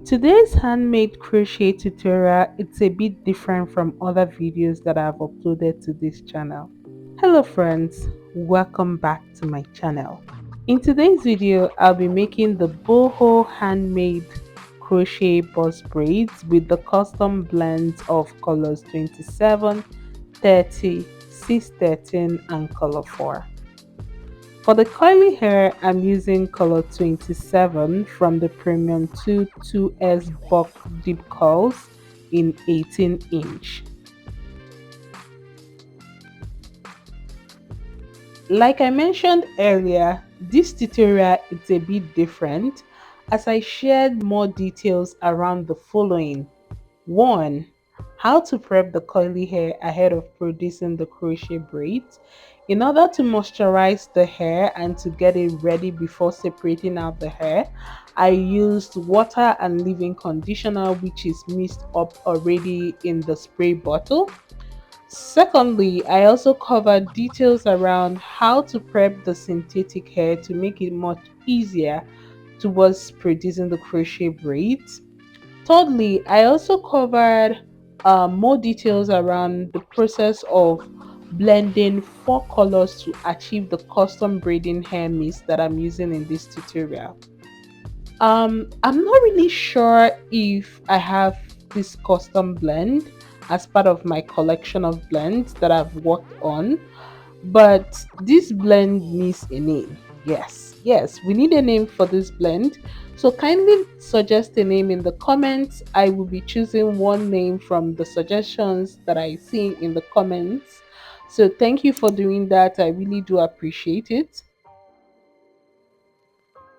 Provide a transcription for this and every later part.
Today's handmade crochet tutorial it's a bit different from other videos that I've uploaded to this channel. Hello friends, welcome back to my channel. In today's video, I'll be making the boho handmade crochet bust braids with the custom blends of colors 27, 30, 613 and color 4. For the curly hair, I'm using color 27 from the Premium 2 2S Buck Deep Curls in 18 inch. Like I mentioned earlier, this tutorial is a bit different as I shared more details around the following. 1. How to prep the curly hair ahead of producing the crochet braids. In order to moisturize the hair and to get it ready before separating out the hair, I used water and leave-in conditioner which is mixed up already in the spray bottle. Secondly, I also covered details around how to prep the synthetic hair to make it much easier towards producing the crochet braids. Thirdly, I also covered more details around the process of blending four colors to achieve the custom braiding hair mist that I'm using in this tutorial. I'm not really sure if I have this custom blend as part of my collection of blends that I've worked on, but this blend needs a name. Yes, we need a name for this blend. So kindly suggest a name in the comments. I will be choosing one name from the suggestions that I see in the comments. So thank you for doing that. I really do appreciate it.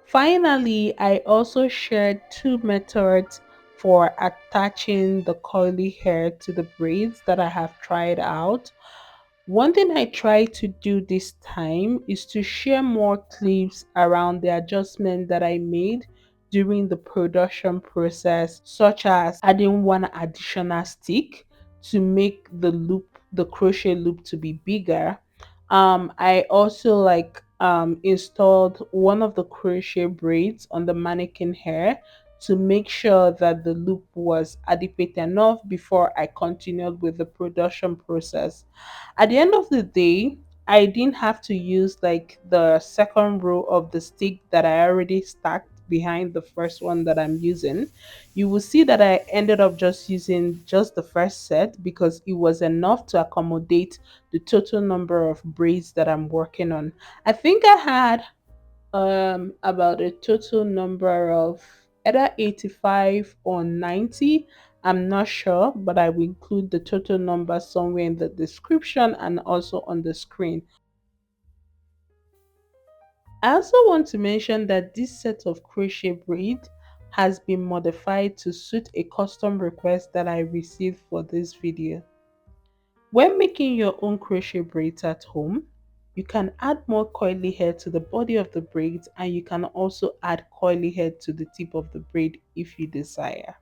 Finally, I also shared two methods for attaching the curly hair to the braids that I have tried out. One thing I try to do this time is to share more clips around the adjustment that I made during the production process, such as adding one additional stick to make the crochet loop to be bigger. I also installed one of the crochet braids on the mannequin hair to make sure that the loop was adequate enough before I continued with the production process. At the end of the day, I didn't have to use like the second row of the stick that I already stacked behind the first one that I'm using. You will see that I ended up just using just the first set because it was enough to accommodate the total number of braids that I'm working on. I think I had about a total number of either 85 or 90. I'm not sure, but I will include the total number somewhere in the description and also on the screen. I also want to mention that this set of crochet braid has been modified to suit a custom request that I received for this video. When making your own crochet braids at home, you can add more coily hair to the body of the braids, and you can also add coily hair to the tip of the braid if you desire.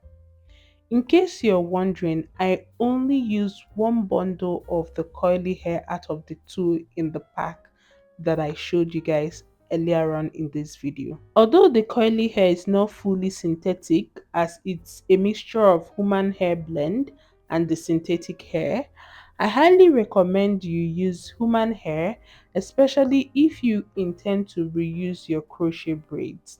In case you're wondering, I only used one bundle of the coily hair out of the two in the pack that I showed you guys earlier on in this video. Although the coily hair is not fully synthetic as it's a mixture of human hair blend and the synthetic hair, I highly recommend you use human hair, especially if you intend to reuse your crochet braids.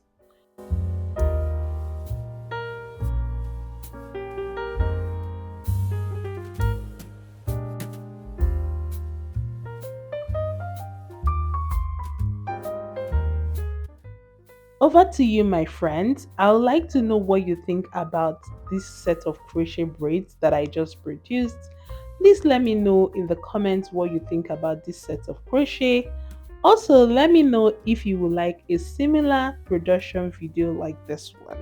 Over to you, my friends. I would like to know what you think about this set of crochet braids that I just produced. Please let me know in the comments what you think about this set of crochet. Also, let me know if you would like a similar production video like this one.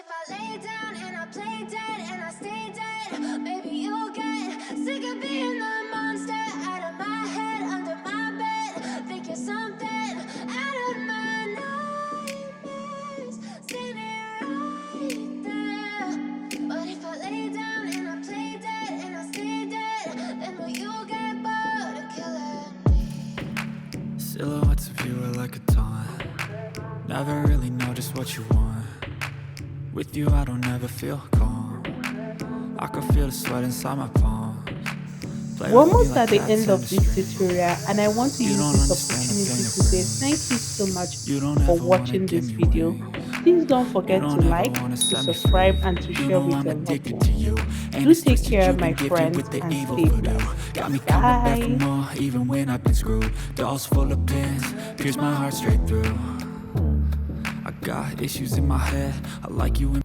if I lay down and I play dead and I stay dead, maybe you'll get sick of being the monster out of my head, under my bed. Think you're something out of my nightmares, standing right there. But if I lay down and I play dead and I stay dead, then will you get bored of killing me? Silhouettes of you are like a taunt. Never really know just what you want. With you I don't ever feel calm. I can feel the sweat inside my palms. Play We're with me almost like at the cats end and a of this string. tutorial, and I want to You use don't this understand the opportunity pain to it say thank brings. you so much You don't for ever wanna watching give this me video. wings. Please don't You forget to don't ever like, wanna to set me free. subscribe, and to You share know with I'm your loved addicted to ones. you. And Do it's take twisted, care, you've my been gifted friends, with the and evil stay voodoo. blessed. Got me coming back for Bye. more, even when I've been screwed. Dolls full of pins, pierce my heart straight through. I got issues in my head, I like you in